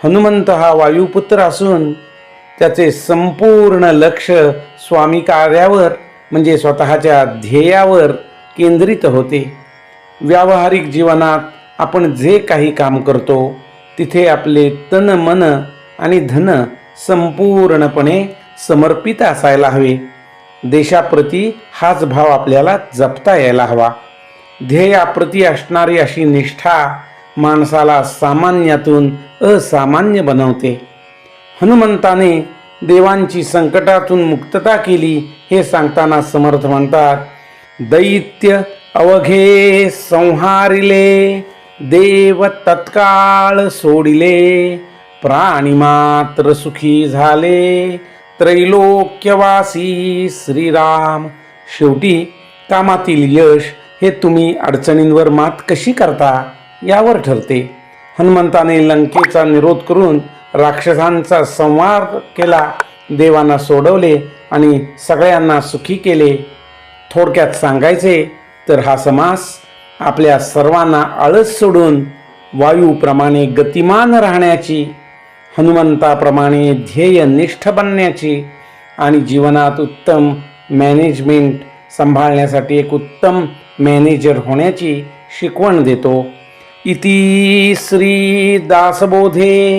हनुमंत हा वायुपुत्र असून त्याचे संपूर्ण लक्ष स्वामी कार्यावर म्हणजे स्वतःच्या ध्येयावर केंद्रित होते. व्यावहारिक जीवनात आपण जे काही काम करतो तिथे आपले तन मन आणि धन संपूर्णपणे समर्पित असायला हवे. देशाप्रती हाच भाव आपल्याला जपता यायला हवा. ध्येयाप्रती असणारी अशी निष्ठा माणसाला सामान्यातून असामान्य बनवते. हनुमंताने देवांची संकटातून मुक्तता केली हे सांगताना समर्थ म्हणतात, दैत्य अवघे संहारिले, देव तत्काळ सोडिले, प्राणी मात्र सुखी झाले, त्रैलोक्यवासी श्रीराम. शेवटी कामातील यश हे तुम्ही अडचणींवर मात कशी करता यावर ठरते. हनुमंताने लंकेचा निरोध करून राक्षसांचा संहार केला, देवांना सोडवले आणि सगळ्यांना सुखी केले. थोडक्यात सांगायचे तर हा समास आपल्या सर्वांना आळस सोडून वायूप्रमाणे गतिमान राहण्याची, हनुमंताप्रमाणे ध्येयनिष्ठ बनण्याची आणि जीवनात उत्तम मॅनेजमेंट सांभाळण्यासाठी एक उत्तम मॅनेजर होण्याची शिकवण देतो. इति श्री दासबोधे.